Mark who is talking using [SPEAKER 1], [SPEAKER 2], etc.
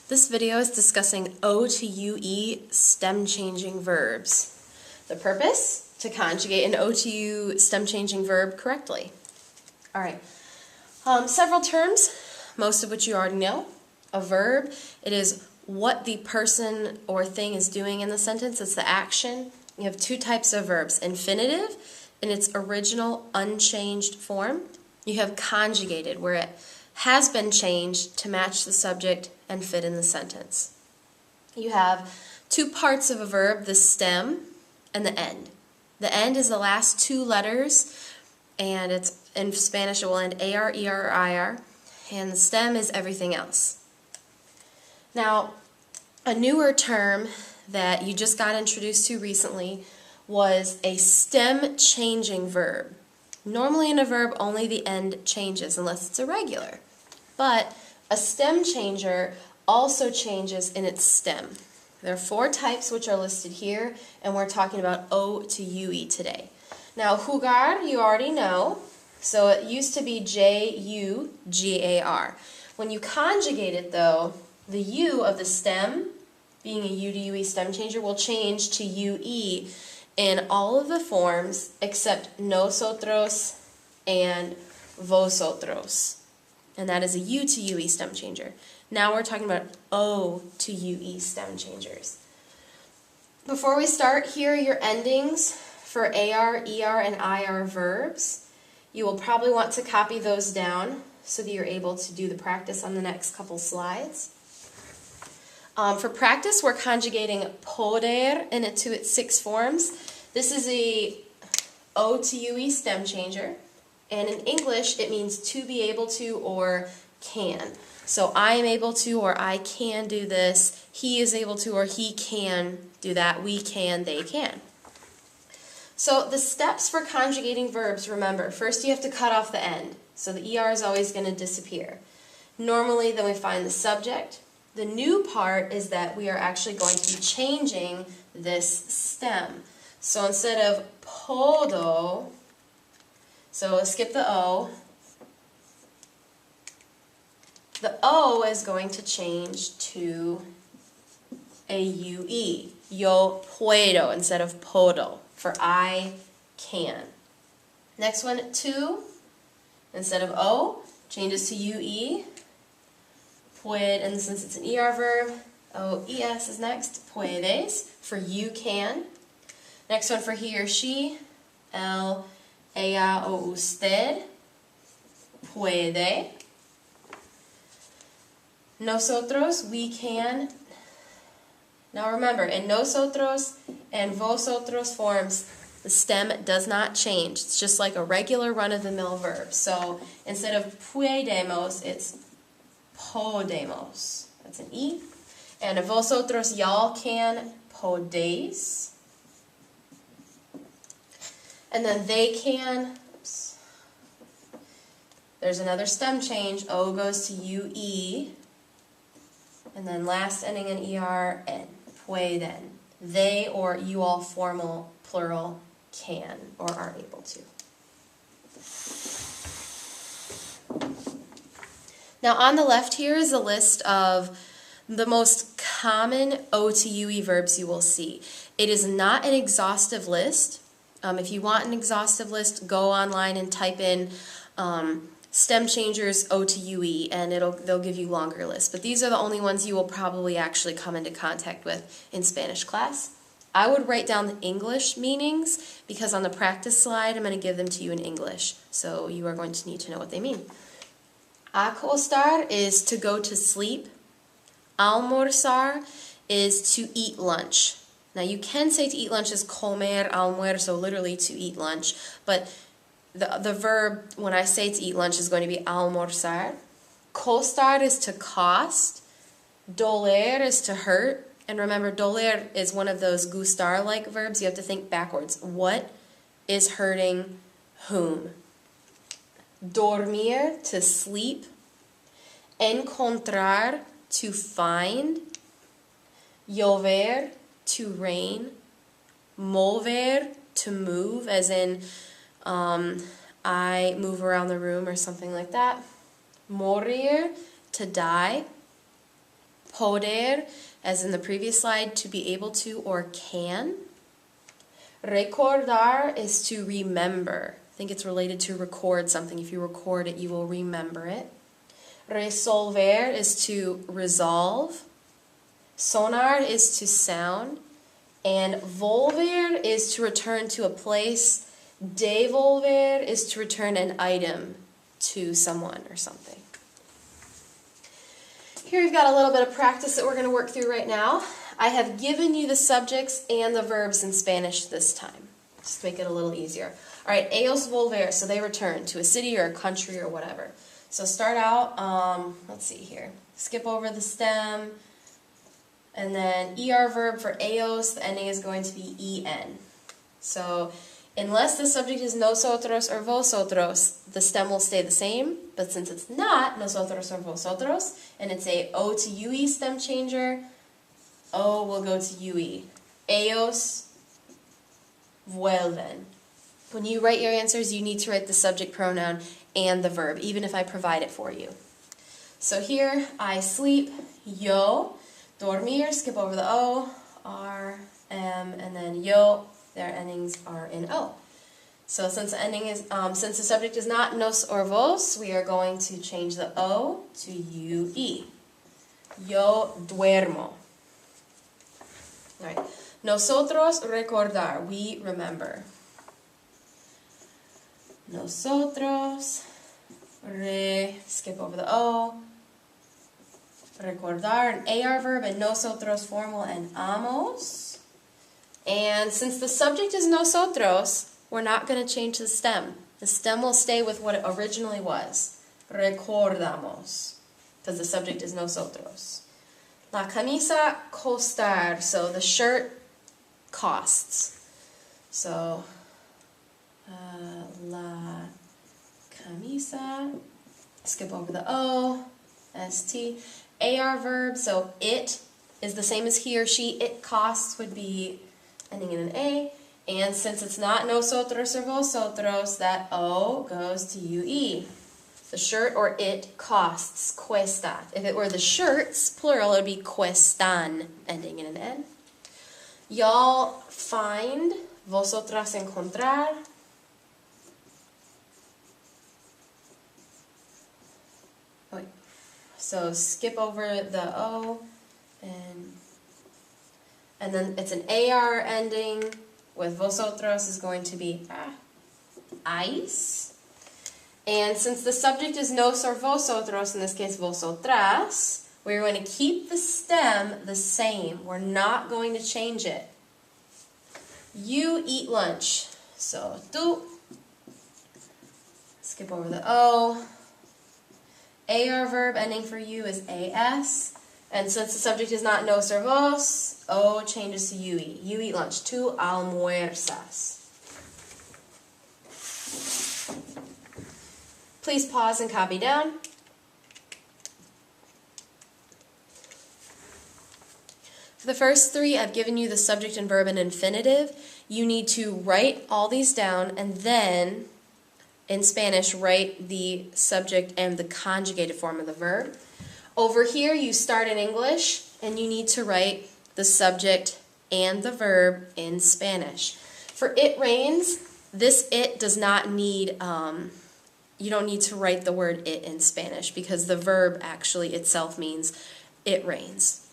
[SPEAKER 1] This video is discussing O to UE stem changing verbs. The purpose? To conjugate an O to U stem changing verb correctly. Alright, several terms, most of which you already know. A verb, it is what the person or thing is doing in the sentence, it's the action. You have two types of verbs, infinitive in its original unchanged form. You have conjugated, where it has been changed to match the subject and fit in the sentence. You have two parts of a verb, the stem and the end. The end is the last two letters, and it's in Spanish it will end AR, ER, or IR, and the stem is everything else. Now, a newer term that you just got introduced to recently was a stem changing verb. Normally in a verb, only the end changes unless it's irregular. But a stem changer also changes in its stem. There are four types which are listed here, and we're talking about O to UE today. Now, jugar, you already know, so it used to be J-U-G-A-R. When you conjugate it, though, the U of the stem, being a U to UE stem changer, will change to UE in all of the forms except nosotros and vosotros. And that is a U to UE stem changer. Now we're talking about O to UE stem changers. Before we start, here are your endings for AR, ER, and IR verbs. You will probably want to copy those down so that you're able to do the practice on the next couple slides. For practice, we're conjugating poder into its six forms. This is a O to UE stem changer. And in English, it means to be able to or can. So I am able to or I can do this. He is able to or he can do that. We can, they can. So the steps for conjugating verbs, remember, first you have to cut off the end. So the ER is always going to disappear. Normally, then we find the subject. The new part is that we are actually going to be changing this stem. So instead of podo, so skip the O. The O is going to change to a UE. Yo puedo instead of podo, for I can. Next one, to, instead of O, changes to UE. Puede, and since it's an ER verb, OES is next. Puedes, for you can. Next one for he or she, el, ella o usted puede. Nosotros, we can. Now remember, in nosotros and vosotros forms, the stem does not change. It's just like a regular run-of-the-mill verb. So instead of puedemos, it's podemos. That's an E. And vosotros, y'all can, podéis. And then they can, oops. There's another stem change. O goes to UE. And then last ending in ER, N. Pueden. They or you all formal plural can or are able to. Now on the left here is a list of the most common O to UE verbs you will see. It is not an exhaustive list. If you want an exhaustive list, go online and type in stem changers O to UE, and they'll give you longer lists. But these are the only ones you will probably actually come into contact with in Spanish class. I would write down the English meanings because on the practice slide I'm going to give them to you in English. So you are going to need to know what they mean. Acostar is to go to sleep. Almorzar is to eat lunch. Now you can say to eat lunch is comer almuerzo, literally to eat lunch, but the verb when I say to eat lunch is going to be almorzar. Costar is to cost. Doler is to hurt. And remember, doler is one of those gustar-like verbs. You have to think backwards. What is hurting whom? Dormir, to sleep. Encontrar, to find. Llover, to rain. Mover, to move, as in I move around the room or something like that. Morir, to die. Poder, as in the previous slide, to be able to or can. Recordar is to remember. I think it's related to record something. If you record it, you will remember it. Resolver is to resolve. Sonar is to sound. And volver is to return to a place. Devolver is to return an item to someone or something. Here we've got a little bit of practice that we're going to work through right now. I have given you the subjects and the verbs in Spanish this time, just to make it a little easier. All right, ellos volver, so they return to a city or a country or whatever. So start out, let's see here. Skip over the stem, and then ER verb for ellos, the ending is going to be EN. So unless the subject is nosotros or vosotros, the stem will stay the same, but since it's not nosotros or vosotros, and it's a O to UE stem changer, O will go to UE. Ellos vuelven. When you write your answers, you need to write the subject pronoun and the verb, even if I provide it for you. So here, I sleep, yo, dormir, skip over the O, R, M, and then yo, their endings are in O. So since the ending is, since the subject is not nos or vos, we are going to change the O to UE. Yo duermo. All right. Nosotros recordar. We remember. Nosotros, skip over the O. Recordar, an AR verb, and nosotros formal and amos. And since the subject is nosotros, we're not going to change the stem. The stem will stay with what it originally was. Recordamos, because the subject is nosotros. La camisa costar, so the shirt costs. So, la camisa, skip over the O, ST. AR verb, so it is the same as he or she. It costs would be ending in an A. And since it's not nosotros or vosotros, that O goes to UE. The shirt or it costs, cuesta. If it were the shirts, plural, it would be cuestan, ending in an N. Y'all find, vosotras encontrar. Oh, wait. So skip over the O, and then it's an AR ending with vosotros is going to be ice. And since the subject is nos or vosotros, in this case vosotras, we're going to keep the stem the same. We're not going to change it. You eat lunch. So tú, skip over the O. AR verb ending for you is AS. And since the subject is not nos or vos, O changes to you eat. You eat lunch. Tú almuerzas. Please pause and copy down. For the first three, I've given you the subject and verb and infinitive. You need to write all these down and then, in Spanish, write the subject and the conjugated form of the verb. Over here, you start in English, and you need to write the subject and the verb in Spanish. For it rains, this it does not need, you don't need to write the word it in Spanish because the verb actually itself means it rains.